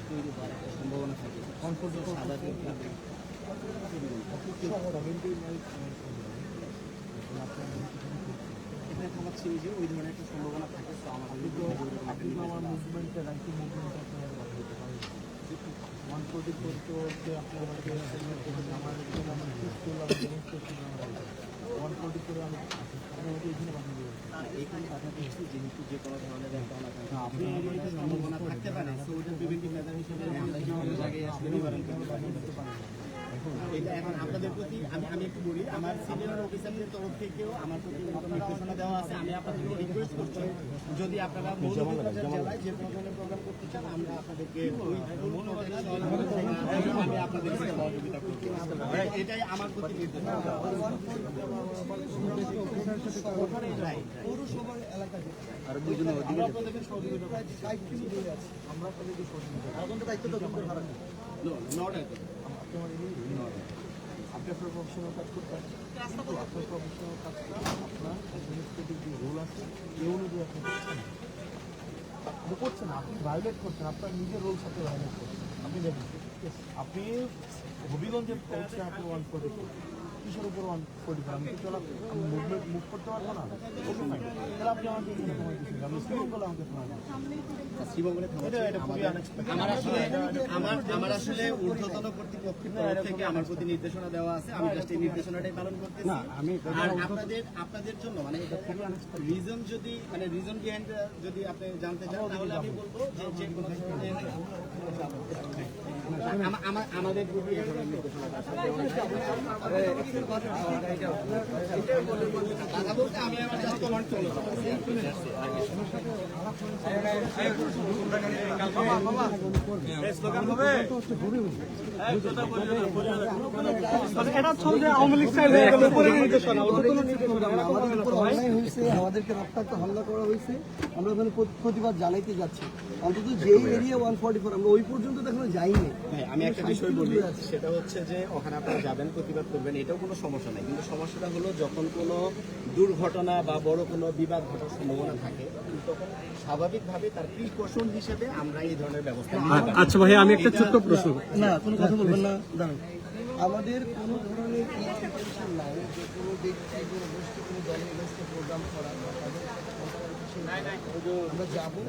তৈরি হওয়ার একটা সম্ভাবনা থাকে। এখানে থামাচ্ছি ওই যে ওই ধরনের একটা সম্ভাবনা থাকে। তো আমার আমার মুভমেন্টের রাইট মুভমেন্ট আপনার কথা বলতে পারেন 144 তো হচ্ছে আপনার আমার 140 করে আমি এখানে বানিয়ে দেবো। এইখানে কথা বলছি যেহেতু যে কোনো ধরনের একটা সম্ভাবনা থাকতে পারে, তো ওইটা প্রিভেন্টিভ মেজার হিসেবে আমরা বিভিন্ন জায়গায় আসলে নিবারণ করতে পারি। এটা এখন আপনাদের প্রতি আমি একটু বলি, আমার সিনিয়র অফিসারদের তরফ থেকেও আমার প্রতি নির্দেশনা দেওয়া আছে। আমি আপনাদেরকে রিকোয়েস্ট করছি, যদি আপনারা মৌলভীবাজার জেলায় যে কোনো ধরনের প্রোগ্রাম করতে চান, আমরা আপনাদেরকে আমি আপনাদেরকে সহযোগিতা করতে, এটাই আমার প্রতি নির্দেশনা। পৌরসভার এলাকায় আর দুজনে ওদিকে আমরা তাদেরকে সহযোগিতা দায়িত্ব তো আপনি আপনার প্রফেশনাল কাজ করতে পারেন, কিন্তু আপনার প্রফেশনাল কাজটা আপনার অ্যাডমিনিস্ট্রেটিভ যে রুল আছে এই অনুযায়ী আপনি করছেন না, আপনি ভায়োলেট করছেন, আপনার নিজের রোল সাথে ভায়োলেট করছেন। আপনি দেখুন, আপনি হবিগঞ্জে পৌঁছে আপনি 144 কিসের উপর 144 আমি চলা আমি মুভমেন্ট মুভ করতে পারবো না, তাহলে আপনি আমাকে এখানে সময় দিচ্ছেন, আমি শ্রীমঙ্গলে আমাকে সময় আমার আসলে ঊর্ধ্বতন কর্তৃপক্ষের তরফ থেকে আমার প্রতি নির্দেশনা দেওয়া আছে, আমি জাস্ট এই নির্দেশনাটাই পালন করতেছি। আর আপনাদের জন্য মানে রিজন যদি মানে রিজন বিহাইন্ড যদি আপনি জানতে চান, তাহলে আমি বলবো যে কোনো ধরনের আমাদের প্রতি এই ধরনের নির্দেশনাটা কথা বলতে আমি আমার জাস্ট কমান্ড চলে আমাদেরকে রক্তাক্ত হামলা করা হয়েছে, আমরা ওখানে প্রতিবাদ জানাইতে যাচ্ছি। অন্তত যেই এরিয়া 144 আমরা ওই পর্যন্ত এখনো যাইনি। আমি একটা বিষয় বলি, সেটা হচ্ছে যে ওখানে আপনারা যাবেন, প্রতিবাদ করবেন, এটাও কোনো সমস্যা নাই। কিন্তু সমস্যাটা হলো যখন কোনো দুর্ঘটনা বা বড় কোনো বিবাদ ঘটার সম্ভাবনা থাকে, তখন স্বাভাবিকভাবে তার প্রিকশন হিসেবে আমরা এই ধরনের ব্যবস্থা নিই। আচ্ছা ভাই, আমি একটা ছোট্ট প্রশ্ন, না কোনো কথা বলবেন না, দাঁড়ান। আমাদের কোনো ধরনের ইন্টেনশন নাই যে কোনো ব্যক্তি কোনো গোষ্ঠী কোনো দলের এগেইনস্টে প্রোগ্রাম করা বা তাদের আমরা যাবো,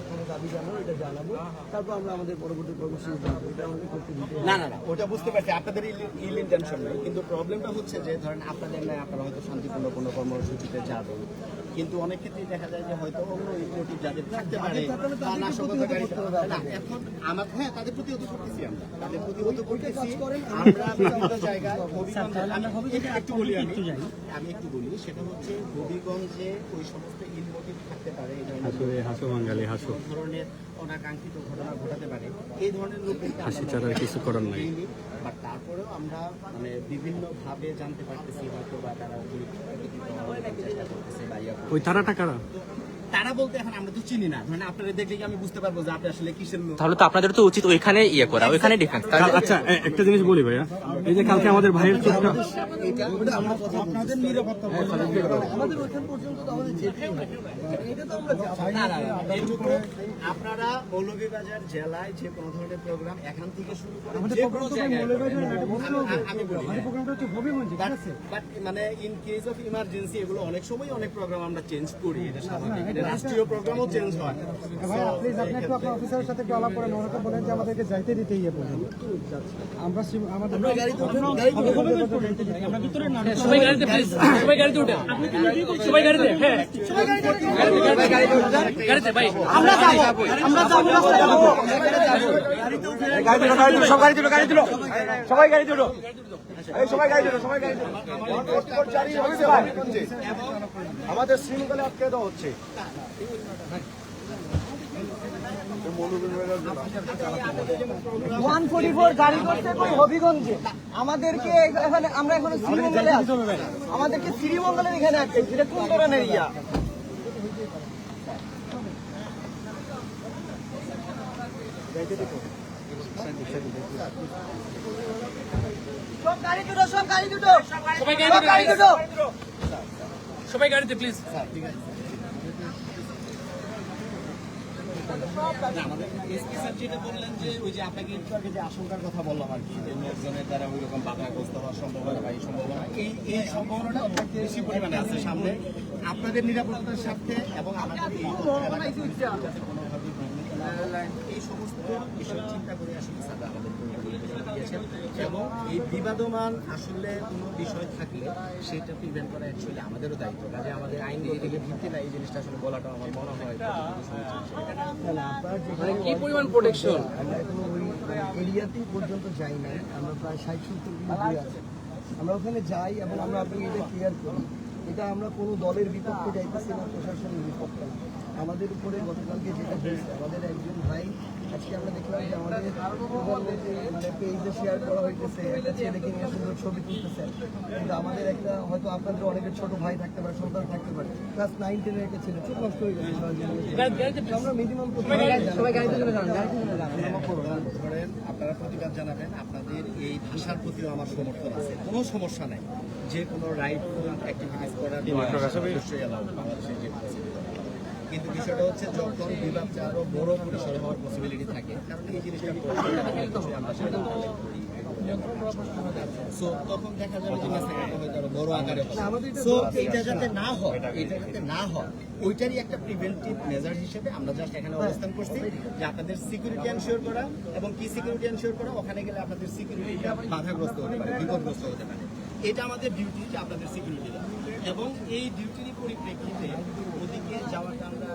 কোনো দাবি জানাবো, এটা জানাবো, তারপর আমরা আমাদের পরবর্তী কর্মসূচি জানাবো। এটা আমাদের করতে দিতে না, ওটা বুঝতে পারছি, আপনাদের ইল ইন্টেনশন নেই। কিন্তু প্রবলেমটা হচ্ছে যে ধরেন আপনাদের নয়, আপনারা হয়তো শান্তিপূর্ণ কোনো কর্মসূচিতে যাবেন, কিন্তু অনেক ক্ষেত্রেই দেখা যায় যে হয়তো অন্য মোটিভ যাদের থাকতে পারে বা নাশকতাকারী না, এখন আমার তাদের প্রতিহত করতেছি, আমরা তাদের প্রতিহত করতেছি। আমরা বিভিন্ন জায়গায় একটু বলি, আমি একটু বলি, সেটা হচ্ছে হবিগঞ্জে ওই সমস্ত ইল মোটিভ থাকতে পারে, এই ধরনের ধরনের অনাকাঙ্ক্ষিত ঘটনা ঘটাতে পারে, এই ধরনের লোকদের কিছু করার নাই। বাট তারপরেও আমরা মানে বিভিন্নভাবে জানতে পারতেছি হয়তো বা তারা চেষ্টা করতেছে বা ওই তারাটা কারা? তারা বলতে এখন আমরা তো চিনি না, ধরেন আপনারা দেখলে কি আমি বুঝতে পারবো যে আপনি আসলে কিসের লোক। তাহলে তো আপনাদের তো উচিত ওইখানে ইয়ে করা, ওইখানে ডিফেন্স। আচ্ছা একটা জিনিস বলি ভাইয়া, এই যে কালকে আমাদের ভাইয়ের চোখটা আপনাদের নিরাপত্তা আমাদের ওইখান পর্যন্ত তো আমাদের যেতেই হবে, এটা তো আমরা আপনারা মৌলভীবাজার জেলায় যে কোনো ধরনের প্রোগ্রাম এখান থেকে শুরু করে যে কোনো জায়গায় আমি বলি, বাট মানে ইন কেস অফ ইমার্জেন্সি এগুলো অনেক সময় অনেক প্রোগ্রাম আমরা চেঞ্জ করি, এটা স্বাভাবিক, এটা রাষ্ট্রীয় প্রোগ্রামও চেঞ্জ হয়। প্লিজ আপনি একটু আপনার অফিসারের সাথে একটু আলাপ করেন, ওনাকে বলেন যে আমাদেরকে যাইতে দিতে ইয়ে পর্যন্ত আমরা আমাদের আমরা ভিতরে না, সবাই গাড়িতে প্লিজ, সবাই গাড়িতে উঠে, সবাই গাড়িতে, হ্যাঁ গাড়িতে ভাই, আমরা যাবো, আমরা যাবো, সবাই গাড়ি দিল, সবাই গাড়ি দিল, সবাই গাড়ি দিল, সবাই গাড়ি দিল, আমাদের শৃঙ্খলে আটকে দেওয়া হচ্ছে। 144 গাড়ি করতে কই হবিগঞ্জে, আমাদেরকে এখানে আমরা এখন শ্রীমঙ্গলে আছি, আমাদেরকে শ্রীমঙ্গলের এখানে আটকে, এটা কোন ধরনের ইয়া? সব গাড়ি দুটো, সব গাড়ি দুটো, সবাই গাড়ি দুটো, সবাই গাড়িতে প্লিজ। আমাদের এসপি স্যার যেটা বললেন যে ওই যে আপনাকে একটু আগে যে আশঙ্কার কথা বললাম আর কি, যে লোকজনের দ্বারা ওই রকম বাধাগ্রস্ত হওয়ার সম্ভাবনা বা এই সম্ভাবনা এই সম্ভাবনাটা অনেক বেশি পরিমাণে আছে সামনে। আপনাদের নিরাপত্তার স্বার্থে এবং আমাদের এই কোনোভাবেই দুর্নীতি না হয়, এই সমস্ত বিষয় চিন্তা করে আসলে স্যার আমাদের দিয়েছেন। এবং এই বিবাদমান আসলে কোনো বিষয় থাকলে সেটা প্রিভেন্ট করা অ্যাকচুয়ালি আমাদেরও দায়িত্ব। কাজে আমাদের আইন এদিকে ভিত্তি না, এই জিনিসটা আসলে বলাটা আমার মনে হয় কি পরিমাণ প্রোটেকশন? আমরা এখনো ওই এরিয়াতেই পর্যন্ত যাই নাই, আমরা প্রায় 60-70 কিলো দূরে আছি। আমরা ওখানে যাই এবং আমরা আপনাকে এটা ক্লিয়ার করি, এটা আমরা কোনো দলের বিপক্ষে যাইতেছি না, প্রশাসনের বিপক্ষে না। আমাদের উপরে গতকালকে যেটা হয়েছে, আমাদের একজন ভাই, আজকে আমরা দেখলাম যে আমাদের মানে পেজে শেয়ার করা হইতেছে, একটা ছেলেকে নিয়ে সুন্দর ছবি তুলতেছে, কিন্তু আমাদের একটা হয়তো আপনাদের অনেকের ছোট ভাই থাকতে পারে, সন্তান থাকতে পারে, ক্লাস 9-10-এর একটা ছেলে চোখ নষ্ট হয়ে গেছে। আমরা মিনিমাম ধরেন আপনারা প্রতিবাদ জানাবেন, আপনাদের এই ভাষার প্রতিও আমার সমর্থন আছে, কোনো সমস্যা নাই। যে কোনো রাইটফুল অ্যাক্টিভিটিস করার অবশ্যই অ্যালাউ বাংলাদেশের যে পসিবিলিটি। কিন্তু বিষয়টা হচ্ছে যখন বিভাগটা আরো বড় পরিসরে হওয়ার পসিবিলিটি থাকে, কারণ এই জিনিসটা আমরা সেটা সো তখন দেখা যাবে যে ম্যাসেজটা হয়তো আরো বড় আকারে হবে। সো এইটা যাতে না হয়, ওইটারই একটা প্রিভেন্টিভ মেজার হিসেবে আমরা জাস্ট এখানে অবস্থান করছি যে আপনাদের সিকিউরিটি এনশিওর করা। এবং কি সিকিউরিটি এনশিওর করা, ওখানে গেলে আপনাদের সিকিউরিটিটা বাধাগ্রস্ত হতে পারে, বিপদগ্রস্ত হতে পারে। এটা আমাদের ডিউটি যে আপনাদের সিকিউরিটি দেওয়া, এবং এই ডিউটির পরিপ্রেক্ষিতে ওদিকে যাওয়াটা আমরা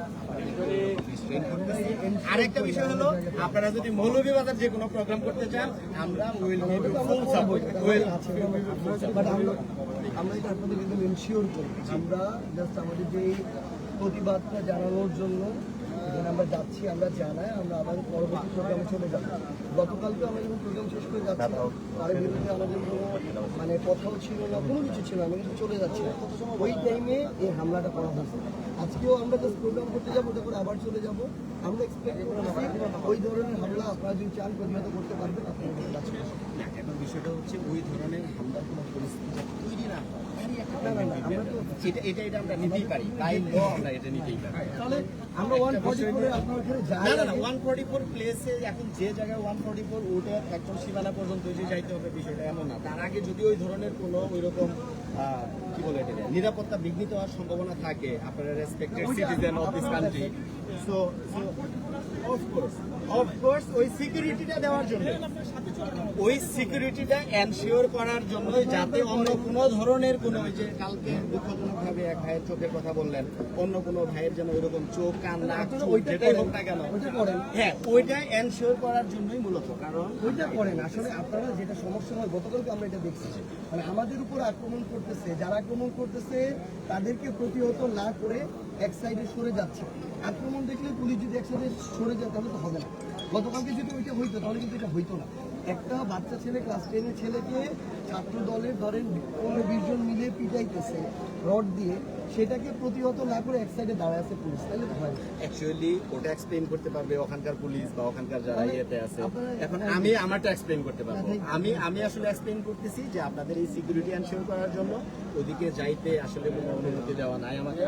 আরেকটা বিষয় হলো, আপনারা যদি মৌলভীবাজার যে কোনো প্রোগ্রাম করতে চান, আমরা will give you full support. আমরা এটা আপনাদের একদম এনশিওর করি। আমরা জাস্ট আমাদের যে প্রতিবাদটা জানানোর জন্য এখানে আমরা যাচ্ছি, আমরা জানাই, আমরা আবার পরবর্তী প্রোগ্রামে চলে যাব। গতকালকে আমরা যখন প্রোগ্রাম শেষ করে যাচ্ছি, তার বিরুদ্ধে আমাদের কোনো মানে কথাও ছিল না, কোনো কিছু ছিল না, আমরা কিন্তু চলে যাচ্ছি। ওই টাইমে এই হামলাটা করা হয়েছে। আজকেও আমরা জাস্ট প্রোগ্রাম করতে যাবো, তারপরে আবার চলে যাব। আমরা এক্সপেক্ট করছি ওই ধরনের হামলা আপনারা যদি চান প্রতিহত করতে পারবেন, আপনাদের কাছে। এখন বিষয়টা হচ্ছে ওই ধরনের হামলার কোনো পরিস্থিতি তৈরি না হয়, এটা আমরা নিতেই পারি, তাই আমরা এটা নিতেই পারি। তাহলে আমরা 144 আপনার ওখানে যাই না 144 প্লেসে এখন যে জায়গায় 144 ওটার একদম সীমানা পর্যন্ত যে যাইতে হবে বিষয়টা এমন না। তার আগে যদি ওই ধরনের কোনো ওই রকম কি বলে এটা নিরাপত্তা বিঘ্নিত হওয়ার সম্ভাবনা থাকে, আপনারা respected citizen of this country, so of course ওই সিকিউরিটিটা দেওয়ার জন্য, ওই সিকিউরিটিটা এনশিওর করার জন্য, যাতে অন্য কোনো ধরনের কোনো, ওই যে কালকে দুঃখজনকভাবে এক ভাইয়ের চোখের কথা বললেন, অন্য কোনো ভাইয়ের যেন ওইরকম চোখ কান নাক যেটাই হোক না কেন, হ্যাঁ ওইটা এনশিওর করার জন্যই মূলত। কারণ ওইটা করেন আসলে আপনারা যেটা সমস্যা হয়, গতকালকে আমরা এটা দেখছি, মানে আমাদের উপর আক্রমণ করতেছে, যারা আক্রমণ করতেছে তাদেরকে প্রতিহত না করে এক সাইডে সরে যাচ্ছে। আক্রমণ দেখলে পুলিশ যদি এক সাইডে সরে যায় তাহলে তো হবে না। গতকালকে যদি ওইটা হইতো তাহলে কিন্তু এটা হইতো না। একটা বাচ্চা ছেলে, ক্লাস 10-এর ছেলেকে ছাত্র দলের ধরেন 15-20 জন মিলে পিটাইতেছে রড দিয়ে, সেটাকে প্রতিহত না করে এক সাইডে দাঁড়ায় আছে পুলিশ, তাহলে তো হয় না। অ্যাকচুয়ালি ওটা এক্সপ্লেইন করতে পারবে ওখানকার পুলিশ বা ওখানকার যারা ইয়েতে আছে। এখন আমি আমারটা এক্সপ্লেইন করতে পারবো। আমি আসলে এক্সপ্লেইন করতেছি যে আপনাদের এই সিকিউরিটি এনশিওর করার জন্য ওদিকে যাইতে আসলে কোনো অনুমতি দেওয়া নাই আমাকে।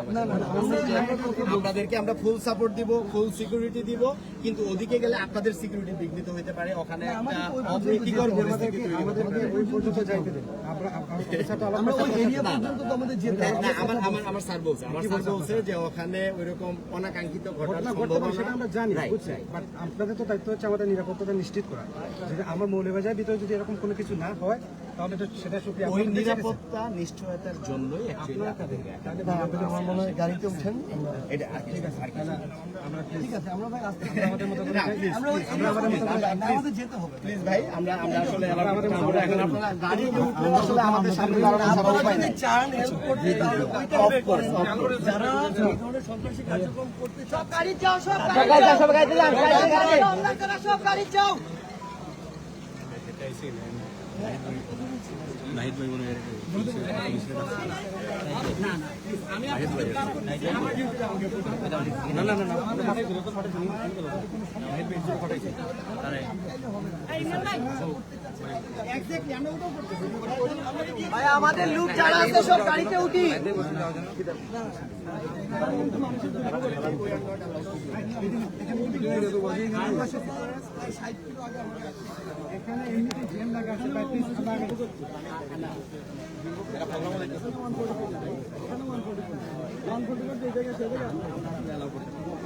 আপনাদেরকে আমরা ফুল সাপোর্ট দিব, ফুল সিকিউরিটি দিব, কিন্তু ওদিকে গেলে আপনাদের সিকিউরিটি বিঘ্নিত হতে পারে, ওখানে একটা অপ্রীতিকর পরিস্থিতি তৈরি হতে পারে। আমরা ওই এরিয়া পর্যন্ত তো আমাদের যেতে হবে। আমার স্যার বলছে যে ওখানে ওইরকম অনাকাঙ্ক্ষিত ঘটনা সেটা আমরা জানি, বুঝছি, বাট আপনাদের তো দায়িত্ব হচ্ছে আমাদের নিরাপত্তাটা নিশ্চিত করা। যদি আমার মৌলভীবাজারের ভিতরে যদি এরকম কোনো কিছু না হয়, তাহলে তো সেটা শুক্রিয়া। ওই নিরাপত্তা নিশ্চয়তার জন্যই আমার মনে হয় গাড়িতে উঠেন, এটা ঠিক আছে। ঠিক আছে আমরা ভাই আসতে আমাদের মতো করে আমাদের যেতে হবে। প্লিজ ভাই, আমরা আসলে আমরা এখন আপনারা গাড়িতে উঠলে আসলে আমাদের সামনে দাঁড়ানো ছাড়া উপায় নাই। চান হেল্প করতে তাহলে ওইটা হবে করে। যারা এই ধরনের সন্ত্রাসী কার্যক্রম করতে চান, গাড়ি যাও, সব গাড়ি যাও, সব গাড়ি যাও। ভাই আমাদের লোক যারা আছে সব গাড়িতে উঠি।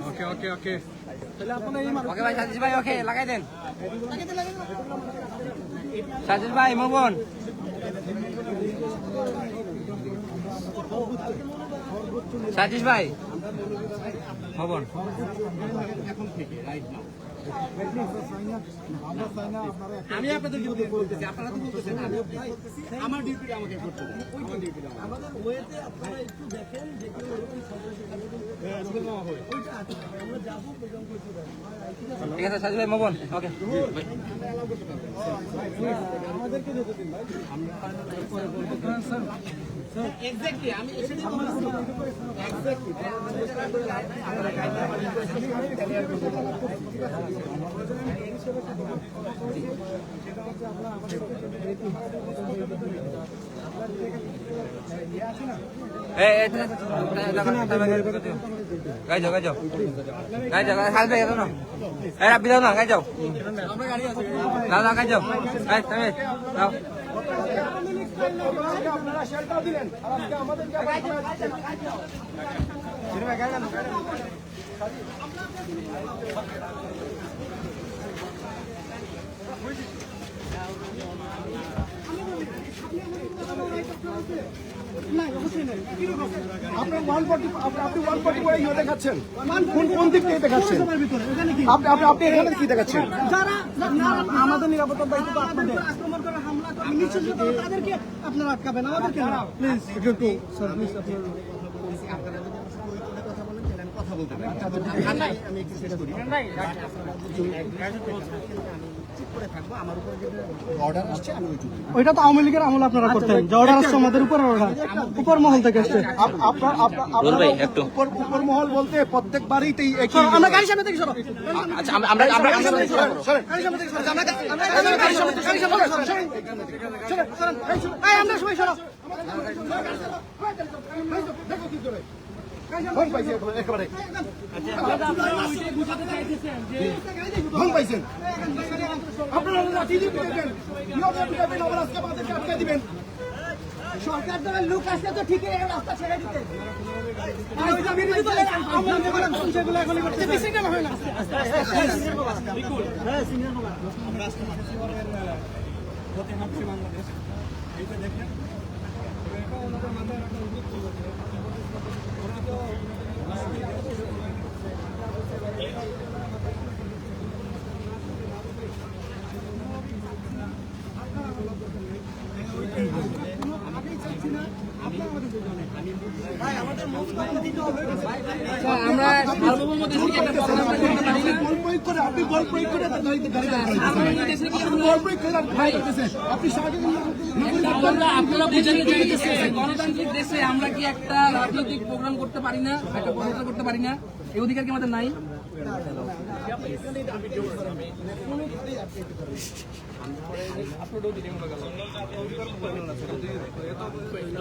ওকে ওকে ওকে ওকে ভাই সাজিস ভাই ওকে লাগাই দেন সাজিস ভাই মোহন সাজিস ভাই মোহন আমি আপনাদেরকে বলতেছি, আপনারা তো বলতেছেন, আমার ডিউটিটা আমাকে করতে হবে। আমাদের ওয়েতে আপনারা একটু দেখেন যে কেউ এরকম ওইটা আছে। আমরা যাবো প্রোগ্রাম করতে যাবো। ঠিক আছে সাজিস ভাই মোহন ওকে আমাদেরকে যেতে দিন ভাই। এক্স্যাক্টলি আমি এসেই বলতেছি গাই যাও গাই যাও গাই যাও সাজিস ভাই যাও না এই রাব্বি যাও না গাই যাও না না গাই যাও গাই তুমি যাও আপনারা শেল্টার দিলেন আর আজকে আমাদেরকে আপনি 140 করে ইয়ে দেখাচ্ছেন, কোন দিক থেকে দেখাচ্ছেন? আপনি এখানে কি দেখাচ্ছেন? যারা আমাদের নিরাপত্তার দায়িত্ব তো আপনাদের। আক্রমণ করে হামলা করে নিশ্চিত তাদেরকে আপনারা আটকাবেন, আমাদেরকে না। প্লিজ একটু স্যার প্লিজ আপনারা যদি আমার সাথে ওই কথা বলেন তাহলে আমি কথা বলতে পারি। আমি একটু শেষ করি। আমি চুপ করে থাকবো, আমার উপর যে অর্ডার আসছে আমি ওই চুপ। ওইটা তো আওয়ামী লীগের আমল আপনারা করতেন, যে অর্ডার আসছে আমাদের উপর, অর্ডার উপর মহল থেকে আসছে। উপর মহল বলতে প্রত্যেকবারই আমরা গাড়ির সামনে থেকে সরো। আচ্ছা আমরা গাড়ির সামনে থেকে সরো। গাড়ির সামনে থেকে সরো। আমরা গাড়ির সামনে থেকে সরো। এই আমরা সবাই সরো। একেবারে দিবেন। সরকার দলের লোক আসলে তো ঠিকই এই রাস্তা ছেড়ে দিতে। সেগুলো এখনই করতে হয় না। আমরা সার্বভৌম দেশে কি একটা প্রোগ্রাম করতে পারি না? বল প্রয়োগ করে আপনি বল প্রয়োগ করে সার্বভৌম দেশে কি আপনারা বুঝাতে চাইতেছেন গণতান্ত্রিক দেশে আমরা কি একটা রাজনৈতিক প্রোগ্রাম করতে পারি না, একটা পদযাত্রা করতে পারি না? এই অধিকার কি আমাদের নাই?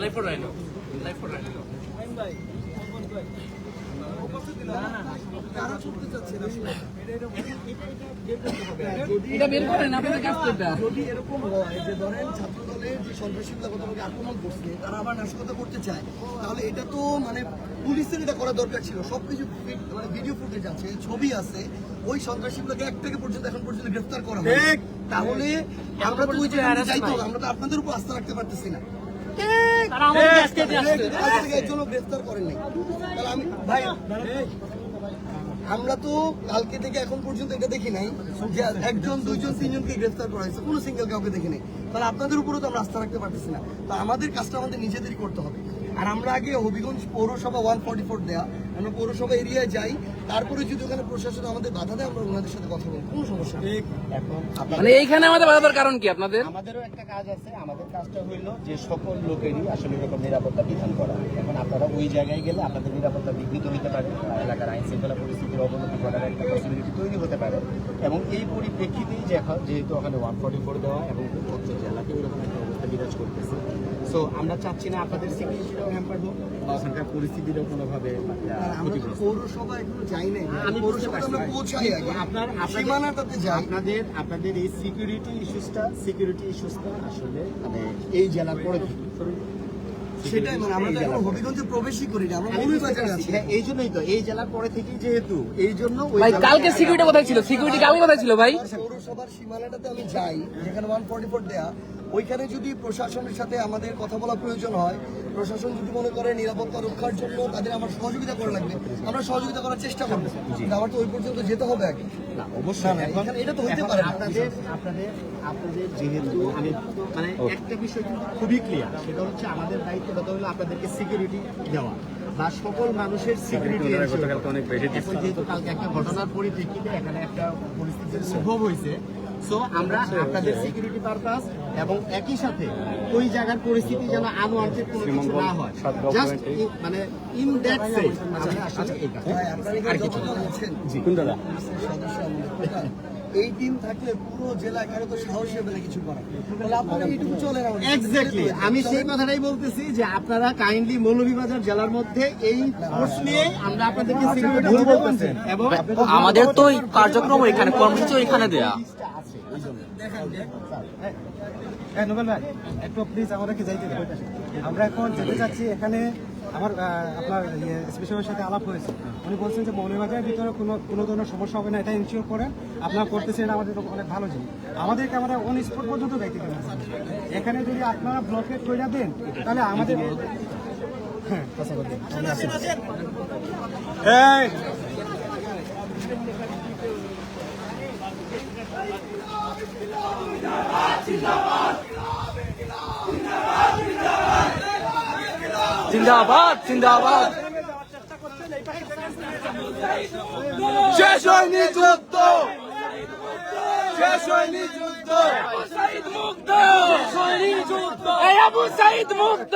Life for right life for right এটা বের করেন আপনাদের কাজ তো এটা। যদি এরকম হয় যে ধরেন ছাত্র দলের যে সন্ত্রাসীরা গতকালকে আক্রমণ করছে তারা আবার নাশকতা করতে চায়, তাহলে এটা তো মানে পুলিশের এটা করা দরকার ছিল। সবকিছু মানে ভিডিও ফুটেজ আছে, ছবি আছে, ওই সন্ত্রাসীগুলোকে এক থেকে পর্যন্ত এখন পর্যন্ত গ্রেফতার করা হয়। তাহলে আমরা তো ওই যে যাইতো, আমরা তো আপনাদের উপর আস্থা রাখতে পারতেছি না। তারা আমাদের আজকে এর জন্য গ্রেফতার করেন নাই। তাহলে আমি ভাই আমরা তো কালকে থেকে এখন পর্যন্ত এটা দেখি নাই যে একজন দুইজন তিনজনকে গ্রেফতার করা হয়েছে, কোনো সিঙ্গেল কাউকে দেখি নাই। তাহলে আপনাদের উপরেও তো আমরা আস্থা রাখতে পারতেছি না। তো আমাদের কাজটা আমাদের নিজেদেরই করতে হবে। আর আমরা আগে হবিগঞ্জ পৌরসভা 144 দেয়া, আমরা পৌরসভা এরিয়ায় যাই, তারপরে যদি ওখানে প্রশাসন আমাদের বাধা দেয় আমরা ওনাদের সাথে কথা বলবো, কোনো সমস্যা নেই। এখন মানে এইখানে আমাদের বাধার কারণ কি আপনাদের? আমাদেরও একটা কাজ আছে, আমাদের কাজটা হইলো যে সকল লোকেরই আসলে এরকম নিরাপত্তা বিধান করা। এখন আপনারা ওই জায়গায় গেলে আপনাদের নিরাপত্তা বিঘ্নিত হতে পারে, বা এলাকার আইন শৃঙ্খলা পরিস্থিতির অবনতি ঘটার একটা পসিবিলিটি তৈরি হতে পারে। এবং এই পরিপ্রেক্ষিতেই যেহেতু ওখানে 144 দেওয়া এবং উচ্চ জেলাতেও এরকম একটা অবস্থা বিরাজ করতেছে, সো আমরা চাচ্ছি না আপনাদের সিকিউরিটিটাও হ্যাম্পার হোক বা ওখানকার পরিস্থিতিটাও কোনোভাবে আমরা তো পৌরসভা এখনো যাই নাই, আমি পৌরসভা আমরা পৌঁছাই আগে, সীমানাটাতে যাই। আপনাদের এই সিকিউরিটি ইস্যুসটা আসলে মানে এই জেলার পরে থেকে সেটাই মানে আমরা তো এখনো হবিগঞ্জে প্রবেশই করি না, আমরা মৌলভীবাজারে আছি। হ্যাঁ, এই জন্যই তো এই জেলার পরে থেকেই যেহেতু এই জন্য ভাই কালকে সিকিউরিটি কোথায় ছিল? সিকিউরিটি কালকে কোথায় ছিল ভাই? পৌরসভার সীমানাটাতে আমি যাই, যেখানে 144 দেয়া, ওইখানে যদি প্রশাসনের সাথে আমাদের কথা বলা প্রয়োজন হয়, প্রশাসন যদি মনে করে নিরাপত্তা রক্ষার জন্য তাদের আমার সহযোগিতা করা লাগবে, আমরা সহযোগিতা করার চেষ্টা করবো। কিন্তু আমার তো ওই পর্যন্ত যেতে হবে আগে। না, অবশ্যই না, এখানে এটা তো হইতে পারে না। আপনাদের যেহেতু আমি মানে একটা বিষয় কিন্তু খুবই ক্লিয়ার, সেটা হচ্ছে আমাদের দায়িত্বটা হলো আপনাদেরকে সিকিউরিটি দেওয়া বা সকল মানুষের সিকিউরিটি। এখন যেহেতু কালকে একটা ঘটনার পরিপ্রেক্ষিতে এখানে একটা পরিস্থিতির উদ্ভব হয়েছে, সো আমরা আপনাদের সিকিউরিটি পারপাস এবং একই সাথে ওই জায়গার পরিস্থিতি যেন আনওয়ান্টেড কোনো কিছু না হয়, জাস্ট মানে ইন দ্যাট সেন্স আমরা আসলে এই কাজ। ভাই, আপনারা এখানে যতজন আছেন, সদস্য আমাদের, এই টিম থাকলে পুরো জেলা কারো তো সাহস হবে না কিছু করার, তাহলে আপনারা এইটুকু চলেন আমাদের। এক্স্যাক্টলি, আমি সেই কথাটাই বলতেছি যে আপনারা কাইন্ডলি মৌলভীবাজার জেলার মধ্যে এই ফোর্স নিয়ে আমরা আপনাদেরকে সিকিউরিটি বলতেছেন এবং আমাদের তো এই কার্যক্রম এখানে, কর্মসূচি এখানে দেয়া। নোবেল ভাই একটু প্লিজ আমাদেরকে যাইতে দেন। আমরা এখন যেতে চাচ্ছি, এখানে আমার আপনার স্পেশালের সাথে আলাপ হয়েছে, উনি বলছেন যে মৌলভীবাজারের ভিতরে কোনো ধরনের সমস্যা হবে না, এটা ইনশিওর করেন আপনারা করতেছেন, আমাদের অনেক ভালো জিনিস। আমাদেরকে আমরা অন স্পট পর্যন্ত দেখতে দেন, এখানে যদি আপনারা ব্লকেট করে দেন তাহলে আমাদের জিন্দাবাদ জিন্দাবাদ। শেষ হয়নি যুদ্ধ, শেষ হয়নি যুদ্ধ, সাইদ মুক্ত, এই আবু সাইদ মুক্ত।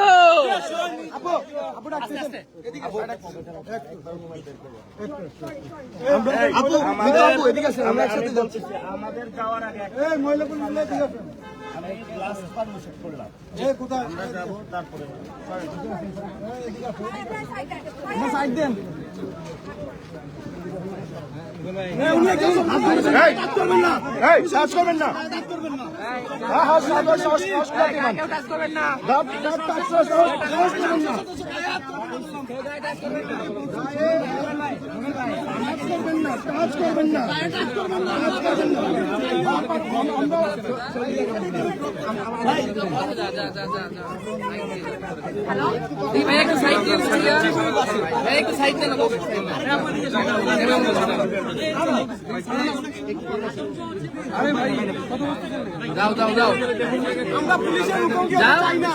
এদিকে আসেন, আমরা একসাথে যাচ্ছি। আমাদের যাওয়ার আগে আমি লাস্ট পারমিশন করলাম আমরা যাবো, তারপরে সাইড দেন। ভাই একটু সাইড দিয়ে ভাই একটু সাইড দেন। যাও যাও যাও, আমরা পুলিশের মুখোমুখি হতে চাই না,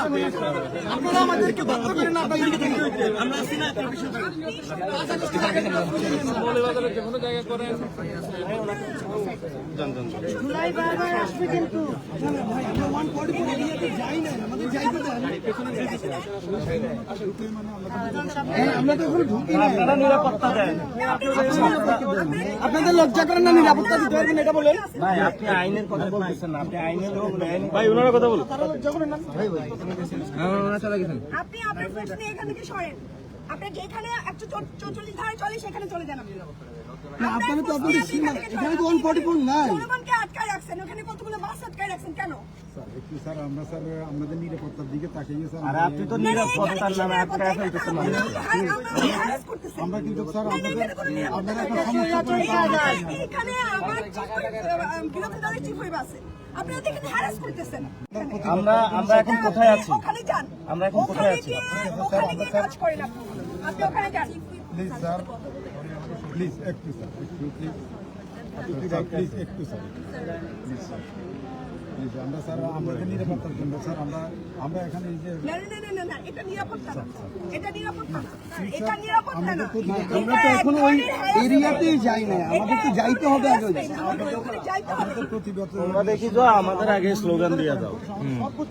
আপনারা আমাদেরকে বাধ্য করেন না, আপনাদেরকে আমরা আসি না। জুলাই বারবার আসবে কিন্তু ভাই, আমরা 144 এরিয়াতে যাই না, আমাদের যাইতে দেন। আমরা তো এখন ঢুকি না, আপনারা নিরাপত্তা দেন। আপনাদের লজ্জা করেন না নিরাপত্তা দিতে পারবেন এটা বলেন? ভাই আপনি আইনের কথা বলতেছেন না, আপনি আইনের লোক নেন ভাই, ওনারা কথা বলুন। তারা লজ্জা করেন না? আপনি আপনার ফোর্স নিয়ে এখান থেকে সরেন। আপনি যেখানে 144 ধারায় চলে সেখানে চলে যান। না, আপনারা তো আপনাদের সীমা, এখানে তো 144 নাই। জনগণকে আটকায় রাখছেন, ওখানে কতগুলো বাস আটকায় রাখছেন কেন? স্যার আমরা স্যার আমাদের নিরাপত্তার দিকে তাকিয়ে স্যার, আর আপনি তো নিরাপত্তার নামে আটকায় ফেলতেছেন মানুষকে। আমরা কিন্তু স্যার আপনারা এখন এখানে আমার বিরোধী দলের চিফ হুইপ আছে, আপনারা দেখে হ্যারাস করতেছেন। আমরা এখন কোথায় আছি? ওখানে যান, আমরা এখন কোথায় আছি? ওখানে গিয়ে কাজ করেন আপনি ওখানে যান। প্লিজ স্যার, প্লিজ একটু স্যার, একটু প্লিজ, স্যার প্লিজ একটু স্যার, প্লিজ স্যার। আমরা স্যার আমাদের নিরাপত্তার জন্য স্যার আমরা এখানে এই যে না, এটা নিরাপত্তা না। এটা নিরাপত্তা না। এটা নিরাপত্তা না। আমরা তো এখনো ওই এরিয়াতেই যাই না, আমাদের তো যাইতে হবে আগে। আমাদের ওখানে যাইতে হবে। তোমরা দেখি তো আমাদের আগে স্লোগান দিয়ে দাও।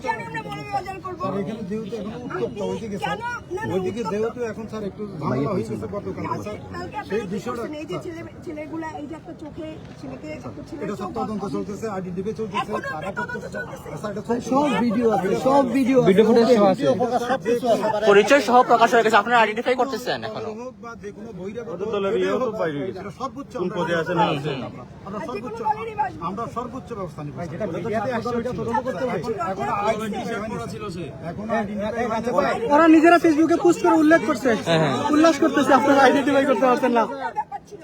কেন আমরা মৌলভীবাজার করবো? এখানে যেহেতু এখন উত্তপ্ত ওইদিকে স্যার, কেন? না, না, ওইদিকে যেহেতু এখন স্যার একটু ঝামেলা হয়ে গেছে গতকাল স্যার, কালকে আপনারা কি করছেন? এই যে ছেলেগুলা, এই যে একটা চোখে ছেলেকে, একটা ছেলের এটা সব চোখ তদন্ত চলতেছে, আইডিডিপি চলতেছে, এখনো কারা আপনার তদন্ত করতেছে চলতেছে। স্যার, এটা সব ভিডিও আছে, সব ভিডিও ফুটেজ সহ আছে, সবকিছু আছে। পরিচয় সহ প্রকাশ হয়ে গেছে, আপনারা আইডেন্টিফাই করতেছেন এখনো? হোক বা যে কোনো বহিরাগত ওদের দলের ইয়েও তো বাইরে গেছে। এটা সর্বোচ্চ কোন আমরা পদে আছে না আছে? আমরা আর যে কোনো সর্বোচ্চ দলেরই বাসবে। আমরা সর্বোচ্চ ব্যবস্থা নিব যেটা মিডিয়াতে আসছে ওইটা তদন্ত করতে হবে। এখন ওরা নিজেরা ফেসবুকে পোস্ট করে উল্লেখ করছে, উল্লাস করতেছে, আপনারা আইডেন্টিফাই করতে পারছেন না। ব্যাপার ছিল।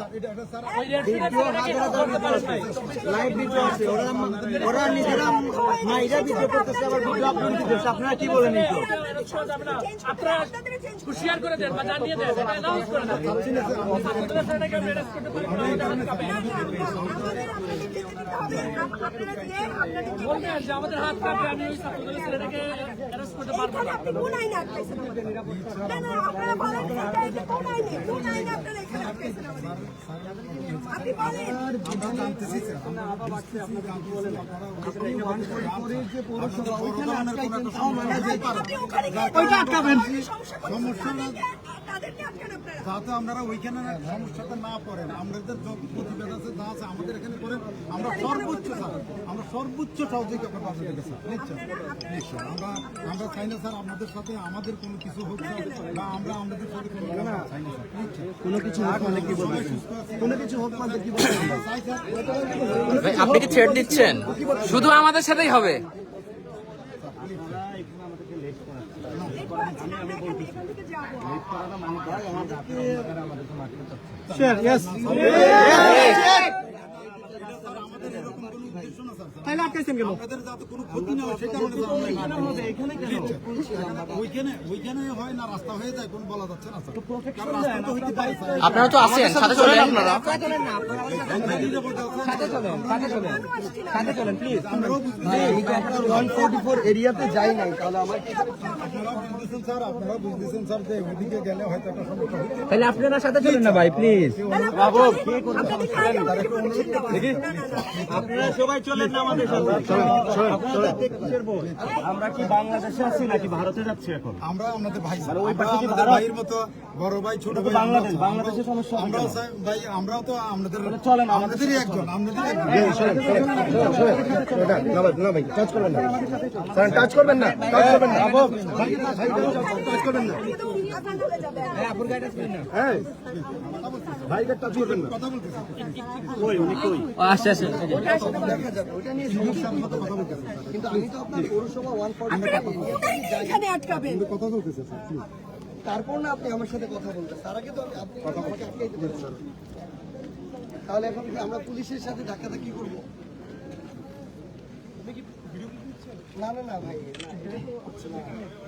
লাইভ ভিডিও আছে, ওরা নিজেরা মাইরা ভিডিও করতেছে, আবার ভিডিও আপলোড দিতেছে। আপনারা কি বলেন এই তো? আপনাদের চেঞ্জ করতে শেয়ার করে দেন বা জানিয়ে দেন, এটা অ্যানাউন্স করে দেন। ছাত্রদের সাথে কেউ অ্যারেস্ট করতে পারবে না, এটা আমি খাবো। বলবেন যে আমাদের হাত কাটবে, আমি ওই ছাত্রদের ছেলেটাকে অ্যারেস্ট করতে পারবো না। আপনি কোন আইনে আটকাইছেন আমাদের? না, না, আপনারা বলেন যে কোন আইনে আপনারা এখানে আটকাইছেন আমাদের? আপনি বলেন। আমরা জানতেছি স্যার, আমরা বুঝতেছি, জানতেছি আপনি ওখানে গিয়ে ওইটা আটকাবেন। সমস্যা করছেন, তাদেরকে আটকান আপনারা। যাতে আপনারা ওইখানে সমস্যাতে না পড়েন, আমাদের যত প্রতিবাদ আছে যা আছে আমাদের এখানে করেন, আমরা সর্বোচ্চ স্যার, আমরা সর্বোচ্চ সহযোগিতা করবো আপনাদের স্যার, নিশ্চয় নিশ্চয়। আমরা চাই না স্যার আপনাদের সাথে আমাদের কোনো কিছু হোক স্যার, বা আমরা আমাদের সাথে কোনো চাই না স্যার, নিশ্চয়। কোনো কিছু হোক মানে কি বলবেন? কোনো কিছু হোক মানে কি বলবেন? চাই স্যার, ভাই, আপনি কি থ্রেট দিচ্ছেন? শুধু আমাদের সাথেই হবে? Share, yes. তাহলে আটকাইছেন কেন? আমাদের যাতে কোনো ক্ষতি না হয় সেটা আমাদের ওইখানে হয় না, রাস্তা হয়ে যায়, কোন বলা যাচ্ছে না স্যার, কারণ রাস্তা তো হইতে পারে স্যার। আপনারা তো আছেন, সাথে চলেন আপনারা। ভাই, এইটা আপনার 144 এরিয়াতে যাই নাই, তাহলে আমার আপনারা বুঝতেছেন স্যার, আপনারা বুঝতেছেন স্যার যে ওইদিকে গেলে হয়তো একটা সমস্যা হচ্ছে। তাহলে আপনারা সাথে চলেন না ভাই, প্লিজ। আপনারা সবাই চলেন না আমাদের সাথে। আমরা কি বাংলাদেশে আছি নাকি ভারতে যাচ্ছি এখন? আমরা আমাদের ভাই স্যার, আমরা আমাদের ভাইয়ের মতো বড় ভাই ছোট ভাই, বাংলাদেশের সমস্যা আমরাও চাই ভাই, আমরাও তো আমাদেরই একজন, টাচ করবেন না, স্যার টাচ করবেন না, টাচ করবেন না, ভাইকে টাচ করবেন না। কথা বলতেছি। আচ্ছা আচ্ছা, দেখা যাবে, ওইটা নিয়ে সমস্যার মতো কথা বলতেছি। কিন্তু আমি তো আপনার পৌরসভা 144 এখানে আটকাবেন। কথা বলতেছে স্যার, প্লিজ। তারপর না আপনি আমার সাথে কথা বলতেন, তার আগে তো আপনি আমাকে আটকাইতে পারছেন। তাহলে এখন কি আমরা পুলিশের সাথে ধাক্কাধাক্কি করবো? না না না ভাই,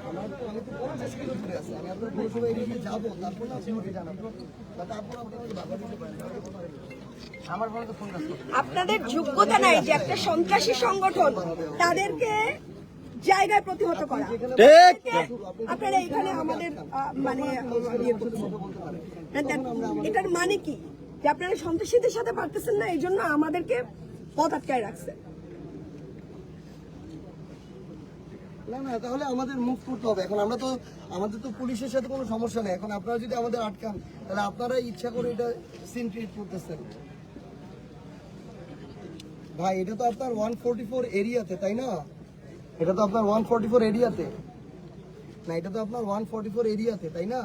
আমি তো 50 কিলো দূরে আছি, আমি আপনার পৌরসভা এদিকে যাবো, তারপর না আপনি আমাকে জানাবেন, বা তারপর আপনি আমাকে বাধা দিতে পারেন। আমার ফোনে তো ফোন কাজ করছে। আপনাদের যোগ্যতা নাই যে একটা সন্ত্রাসী সংগঠন তাদেরকে জায়গায় প্রতিহত করা। আপনারা এখানে আমাদের মানে ইয়ে করছেন। এটার মানে কি যে আপনারা সন্ত্রাসীদের সাথে পারতেছেন না, এই জন্য আমাদেরকে পথ আটকায় রাখছে। না না, তাহলে আমাদের মুভ করতে হবে। এখন আমরা তো, আমাদের তো পুলিশের সাথে কোনো সমস্যা নেই। এখন আপনারা যদি আমাদের আটকান, তাহলে আপনারা ইচ্ছা করে এটা সিন ক্রিয়েট করতেছেন। ভাই, এটা তো আপনার 144 এরিয়াতে, তাই না? এটা তো আপনার 144 এরিয়াতে না, এটা তো আপনার 144 এরিয়াতে, তাই না?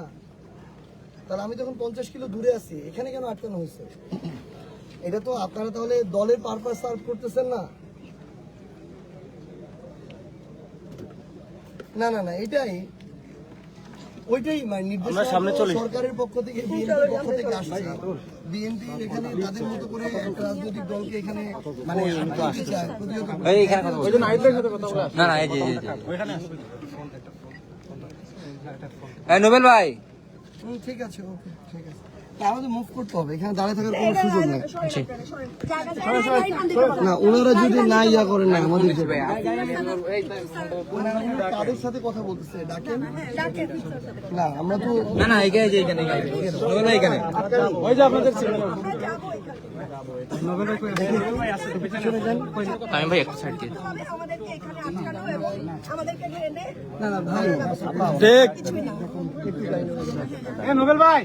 তাহলে আমি তখন 50 কিলো দূরে আছি, এখানে কেন আটকানো হয়েছে? এটা তো আপনারা তাহলে দলের পারপাস সার্ভ করতেছেন না। না না না, ওইটাই মানে নির্দেশ সরকারের পক্ষ থেকে, বিএনপির পক্ষ থেকে আসছে। বিএনপি এখানে তাদের মতো করে একটা রাজনৈতিক দলকে এখানে মানে আনতে চায়, প্রতিহত করতে। এই এখানে কথা বলছি। না না, এই যে নোবেল ভাই, ঠিক আছে, ওকে, ঠিক আছে। আমাদের মুভ করতে হবে, এখানে দাঁড়িয়ে থাকার কোনো সুযোগ নেই। না ওনারা যদি না ইয়া করেন না আমাদের তাদের সাথে কথা বলতেছে, ডাকেন না আমরা তো না না এখানে এখানে ওই যে আপনাদের আমি ভাই একটা সাইড দিয়ে আমাদেরকে এখানে আটকানো এবং আমাদেরকে এনে না না ভাই ঠিক কিছুই না। এ নোবেল ভাই,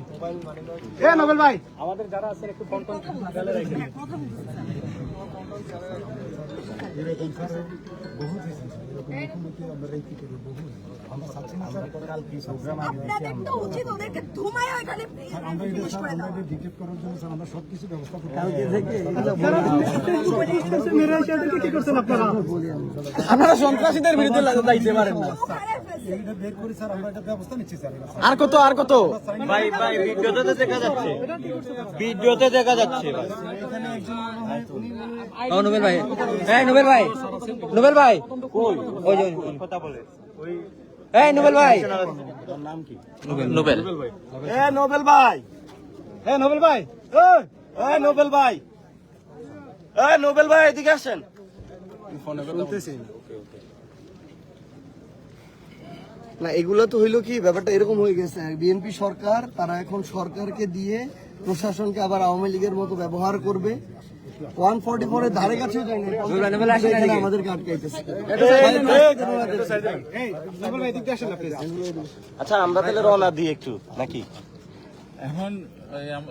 এ নোবেল ভাই, আপনাদের তো উচিত ওদেরকে ধুমায় এখানে ফিনিশ করে দাও। কি করছেন আপনারা? আপনারা সন্ত্রাসীদের বিরুদ্ধে যাইতে পারেন না। আর কত আর কত ভাই ভাই ভিডিওতে দেখা যাচ্ছে, ভিডিওতে দেখা যাচ্ছে ভাই। ও নোবেল ভাই, এই নোবেল ভাই, নোবেল ভাই ওই যে কথা বলে এই নোবেল ভাই, নাম কি? নোবেল এ নোবেল ভাই, এ নোবেল ভাই, এ নোবেল ভাই, এ নোবেল ভাই এদিকে আসেন। শুনতেছি না এগুলা তো হইলো কি ব্যাপারটা এরকম হয়ে গেছে, বিএনপি সরকার তারা এখন সরকারকে দিয়ে প্রশাসনকে আবার আওয়ামী লীগের মতো ব্যবহার করবে। 144 এর ধারে কাছেও যায় না, এখানে আমাদেরকে আটকাইতেছে। আচ্ছা আমরা তাহলে রওনা দিই একটু নাকি? এখন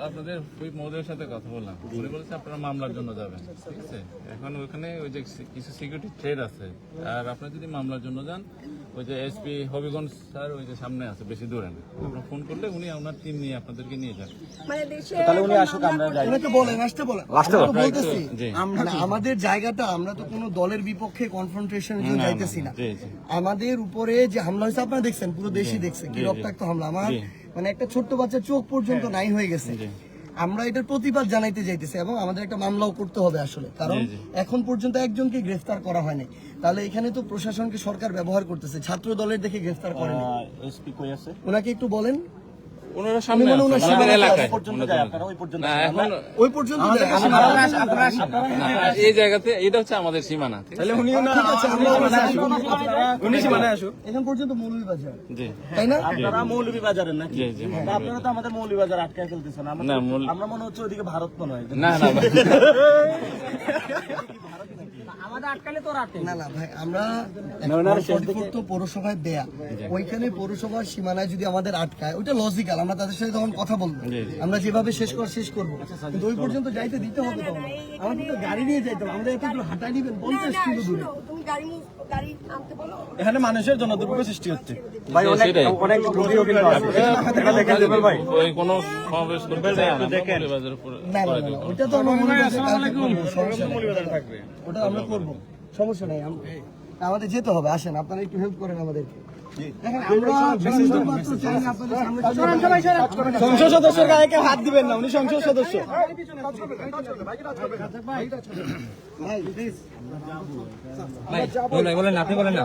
আপনাদের হুইপ মহোদয়ের সাথে কথা বললাম, উনি বলেছে আপনারা মামলার জন্য যাবেন, ঠিক আছে। এখন ওইখানে ওই যে কিছু সিকিউরিটি থ্রেড আছে, আর আপনারা যদি মামলার জন্য যান ওই যে এসপি হবিগঞ্জ স্যার ওই যে সামনে আছে, বেশি দূরে না, আপনারা ফোন করলে উনি আপনার টিম নিয়ে আপনাদেরকে নিয়ে যান। মানে দেশে তাহলে উনি আসুক, আমরা যাই। ওনাকে বলেন, আসতে বলেন। আমরা তো বলতেছি, আমরা আমাদের জায়গাটা, আমরা তো কোনো দলের বিপক্ষে কনফ্রন্টেশনের জন্য যাইতেছি না। আমাদের উপরে যে হামলা হয়েছে আপনারা দেখছেন, পুরো দেশই দেখছে কি রক্তাক্ত হামলা। আমার মানে একটা ছোট্ট বাচ্চা চোখ পর্যন্ত নাই হয়ে গেছে। আমরা এটার প্রতিবাদ জানাইতে যাইতেছি এবং আমাদের একটা মামলাও করতে হবে আসলে, কারণ এখন পর্যন্ত একজনকে গ্রেফতার করা হয়নি। তাহলে এখানে তো প্রশাসনকে সরকার ব্যবহার করতেছে, ছাত্র দলের দেখে গ্রেফতার করেনি। এসপি কই আছে? ওনাকে একটু বলেন। ওনারা সামনে আছে, ওনার আমাদের এলাকায়। পর্যন্ত যায়, আপনারা ওই পর্যন্ত না এখন ওই পর্যন্ত যায়। এই জায়গাতে এটা হচ্ছে আমাদের সীমানা, ঠিক আছে? তাহলে উনিও না, ঠিক আছে, আমরা উনি সীমানায় আসুক। এখান পর্যন্ত মৌলভীবাজার, জি তাই না? আপনারা মৌলভীবাজারের নাকি? জি জি তা আপনারা তো আমাদের মৌলভীবাজার আটকায় ফেলতেছেন। না, আমরা মনে হচ্ছে ওইদিকে ভারত মনে হয়। না না না না ভাই, আমরা 144 তো পৌরসভায় দেয়া, ওইখানে পৌরসভার সীমানায় যদি আমাদের আটকায় ওইটা লজিক্যাল, আমরা তাদের সাথে তখন কথা বলবো, আমরা যেভাবে শেষ করবো, কিন্তু ওই পর্যন্ত যাইতে দিতে হবে। তখন আমাদের তো গাড়ি নিয়ে যাইতে হবে, আমরা এতগুলো হাঁটাই নিবেন 50 কিলো দূরে। তুমি গাড়ি আনতে বলো। এখানে মানুষের জন্য দুর্ভোগ সৃষ্টি হচ্ছে। সেটাই। অনেক রোগীও কিন্তু আছে। দেখেন দেবেন ভাই। ওই কোনো সমাবেশ করতে চায় না, মৌলভীবাজারের উপরে না না না, ওইটা তো আমরা মনে করছি কালকে করবো, সমস্যা নেই। ওটা আমরা করবো, সমস্যা নেই। আমাদের যেতে হবে, আসেন আপনারা একটু হেল্প করেন আমাদেরকে। দেখেন আমরা মাত্র চাই না আপনাদের সামনে। সংসদ সদস্যের গায়ে কেউ হাত দিবেন না, উনি সংসদ সদস্য। ভাই বলেন না, আপনি বলেন না।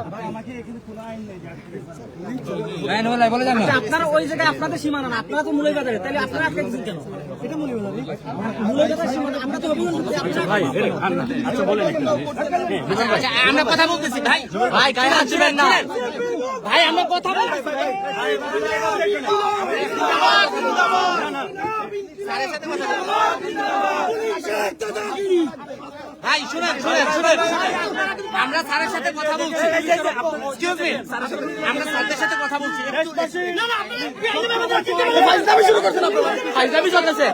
এই নোবেল ভাই বলে যান না। আপনারা ওই জায়গায় আপনাদের সীমানা না, আপনারা তো মৌলভীবাজারে, তাহলে আপনারা আটকাইছেন কেন? এটা মৌলভীবাজার সীমানা, আমরা তো অভিযান করছি। আচ্ছা বলেন একটু। আচ্ছা, আমরা কথা বলতেছি ভাই, ভাই গায়ে হাত দিবেন না ভাই, আমরা কথা বলতেছি। ভাই শুনেন শুনেন শুনেন, আমরা স্যারের সাথে কথা বলছি। এক্সকিউজ মি, আমরা স্যারদের সাথে কথা বলছি। ফাইজলামি শুরু করছেন আপনারা, ফাইজলামি চলতেছে।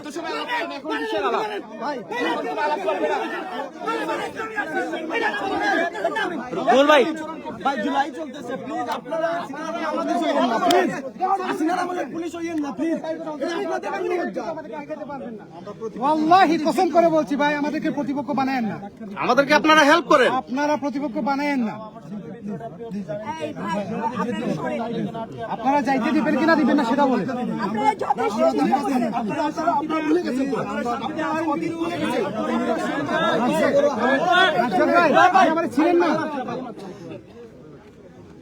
বল ভাই, ভাই জুলাই চলতেছে, প্লিজ আপনারা আমাদের সইয়েন না, প্লিজ আসিনার আমাদের পুলিশ হইয়েন না, প্লিজ। ওয়াল্লাহি কসম করে বলছি ভাই, আমাদেরকে প্রতিপক্ষ বানায়েন না, আমাদেরকে আপনারা হেল্প করেন। আপনারা প্রতিপক্ষ বানায়েন না। এই ভাই, আপনারা সরেন। আপনারা যাইতে দিবেন কিনা দিবেন না সেটা বলেন। আপনারা যথেষ্ট চিন্তা করেন। রাজ্জাক ভাই, আপনি আমাদের ছিলেন না।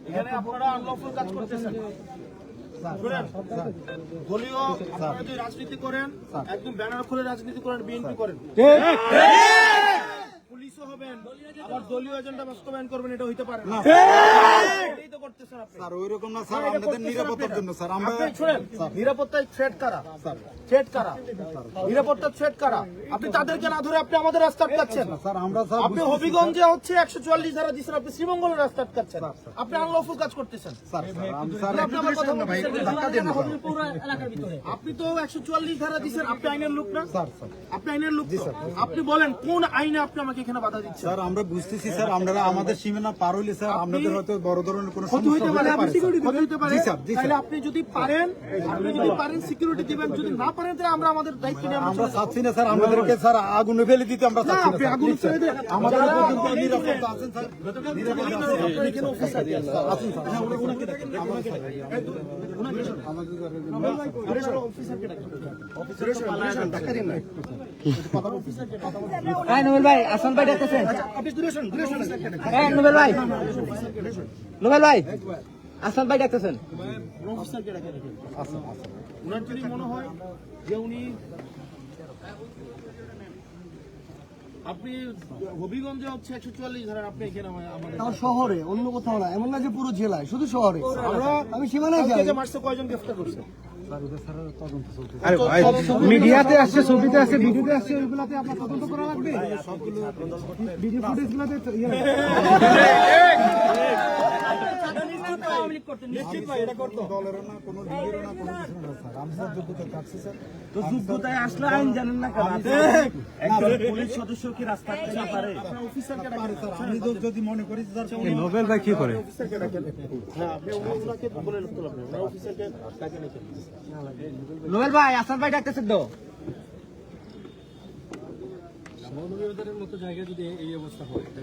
এখানে আপনারা আনলফুল কাজ করতেছেন। দলীয় আপনারা যদি রাজনীতি করেন একদম ব্যানার খুলে রাজনীতি করেন, বিএনপি করেন, পুলিশও হবেন, আবার দলীয় এজেন্ডা বাস্তবায়ন করবেন, এটা হইতে পারে না। এটাই তো করতেছেন আপনি। স্যার ওইরকম না স্যার, আমাদের নিরাপত্তার জন্য স্যার আমরা আপনি শুনেন, নিরাপত্তায় থ্রেট কারা? থ্রেট কারা? নিরাপত্তার থ্রেট কারা? আপনি তাদেরকে না ধরে আপনি আমাদের রাস্তা আটকাচ্ছেন। স্যার আমরা স্যার আপনি হবিগঞ্জে হচ্ছে 144 ধারা দিচ্ছেন, আপনি শ্রীমঙ্গলের রাস্তা আটকাচ্ছেন, আপনি আনলফুল কাজ করতেছেন। আপনি আমার কথা বলতেছেন, আপনি তো 144 ধারা দিচ্ছেন, আপনি আইনের লোক না? আপনি আইনের লোক তো। আপনি বলেন কোন আইনে আপনি আমাকে এখানে বাধা দিচ্ছেন? স্যার আমরা বুঝতেছি স্যার, আমরা আমাদের সীমানা পার হইলে স্যার আপনাদের হয়তো বড় ধরনের কোনো ক্ষতি হইতে সমস্যা পারে, হতে পারে ক্ষতি হইতে পারে। জি স্যার, জি তাহলে স্যার। আপনি যদি পারেন সিকিউরিটি দিবেন, যদি না পারেন তাহলে আমরা আমাদের দায়িত্ব নিয়ে আমরা চাচ্ছি না স্যার আমাদেরকে স্যার আগুনে ফেলে দিতে, আমরা চাচ্ছি না আপনি স্যার। আগুন Please, ছেড়ে স্যার। দেন। আমাদের পর্যন্ত নিরাপত্তা আছেন স্যার, নিরাপত্তা আছেন। আপনার এখানে অফিসার দিয়ে আসুন। আসুন স্যার। হ্যাঁ, ওনাকে ডাকেন। অফিসারকে ডাকেন। নোবেল ভাই, আসান ভাই ডাকতেছেন। আপনি দূরে সরেন, দূরে সরেন। নোবেল ভাই, নোবেল ভাই, আসান ভাই ডাকতেছেন। অফিসারকে ডাকেন। ওনার যদি মনে হয় যে উনি, আপনি হবিগঞ্জে হচ্ছে 144 ধারা, আপনি এখানে আমাদের তাও শহরে, অন্য কোথাও না, এমন না যে পুরো জেলায়, শুধু শহরে। আমি সীমানায় যাই। থেকে মার্চে কয়জন গ্রেফতার করছে? মিডিয়াতে আসছে, ছবিতে আসছে, ভিডিওতে আসছে, ওইগুলাতে আপনার তদন্ত করা লাগবে। ভিডিও ফুটেজ গুলাতে নিশ্চিত ভাই এটা করতো। দলেরও না, কোনো লিগেরও না, কোনো কিছু না স্যার। আমি স্যার যোগ্যতা থাকছি স্যার। তো যোগ্যতায় আসলে আইন জানেন না কেন? একজন পুলিশ সদস্য কি রাস্তা আটকাতে পারে? অফিসারকে ডাকেন স্যার। আমি তো যদি মনে করি স্যার নোবেল ভাই কি করে? অফিসারকে ডাকেন। হ্যাঁ, আপনি ওনাকে বলে লিখতে পারবেন। অফিসারকে ডাকেন এখানে। নোবেল ভাই, আসান ভাই ডাকতেছেন তো।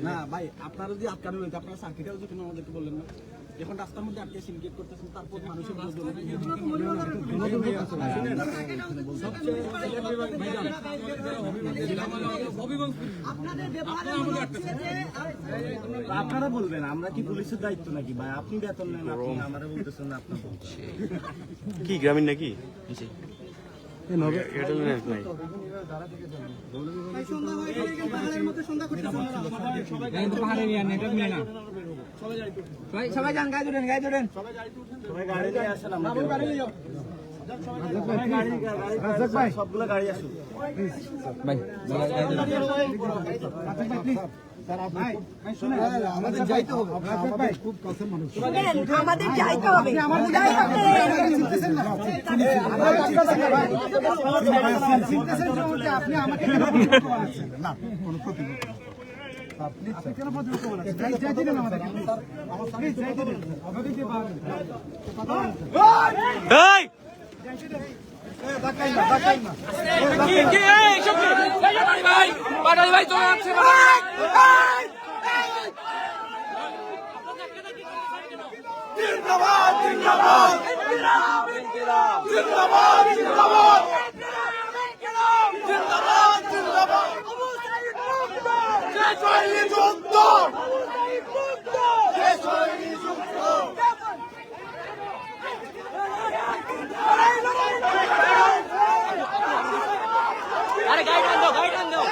না ভাই, আপনারা যদি আটকানো হইতো, আপনারা সার্কিটাল যখন আমাদেরকে বললেন না, এখন রাস্তার মধ্যে আটকে সিন্ডিকেট করতেছেন, তারপর মানুষের আপনারা বলবেন আমরা কি পুলিশের দায়িত্ব নাকি ভাই? আপনি বেতন নেন, আপনি আমারা বলতেছেন না আপনার কি গ্রামীণ নাকি সবাই যান, গায়ে ধরেন, গায়ে ধরেন। সবাই গাড়ি নিয়ে আসেন, আমরা সবগুলো গাড়ি আসুন। ভাই, আমাদের যাইতে হবে। খুব কাছে মানুষ। আমাদের যাইতে হবে। উদয় আপনারা আপনি আমাকে না কোনো প্রতিবাদ আপনি কেন প্রতিবাদ করেন? যাইতে দেন আমাদেরকে। প্লিজ যাইতে দেন। আমাদের যে কথা দেখাই না, দেখাই না। ভাই চলে যাচ্ছে। আরে গাড়ি টান দাও, গাড়ি টান দাও।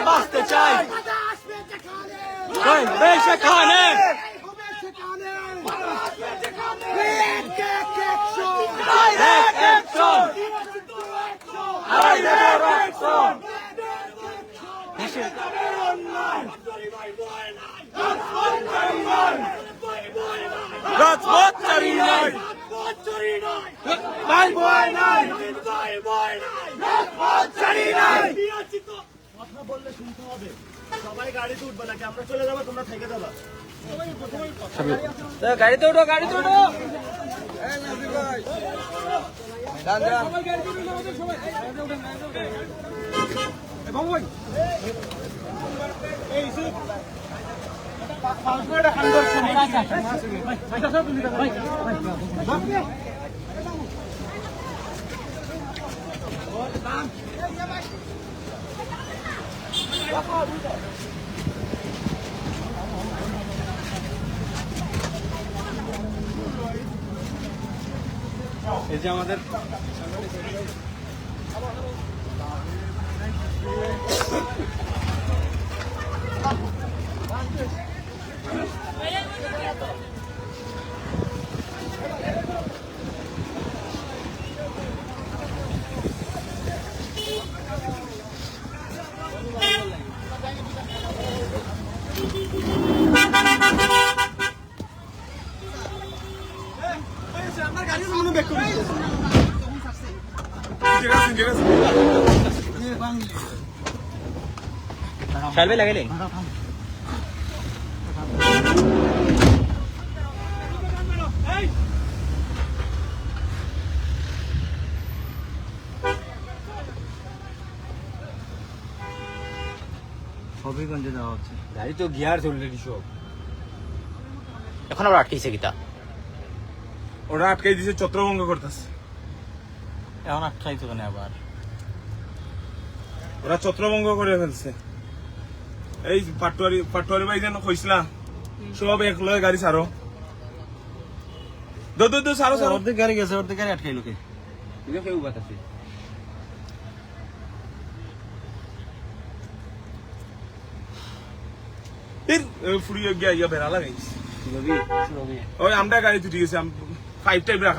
বাঁচতে চাই সেখানে রাজপথ চারি নাই, ভাই বয় নাই, রাজপথ চারি নাই। কথা বললে শুনতে হবে। সবাই গাড়িতে উঠবে নাকি আমরা চলে যাবো, তোমরা থেকে যাবা। গাড়িতে উঠো, গাড়িতে উঠো। যান, যান। এই যে আমাদের সালবে লাগাইলে হবিগঞ্জে যাওয়া হচ্ছে। গাড়ি তো গিয়ার চললে সব, এখন আবার আটকেছে কিতা? ওরা আটকাই দিছে, ছত্রভঙ্গ করতেছে। এখন আটকাইতো কেন আবার? ওরা ছত্রভঙ্গ করে ফেলছে। এই পাটোয়ারি ভাই যেন কইসলা সব এক লয় গাড়ি ছাড়ো, দো ছাড়ো ছাড়ো। অর্ধেক গাড়ি গেছে, অর্ধেক গাড়ি আটকাইলো কে? কেউ বাতাসে ফুরিয়ে গিয়া বেড়া লাগাইছে। ওই আমরা গাড়িতে ঠিক আছে, 5 টাইপ রাখা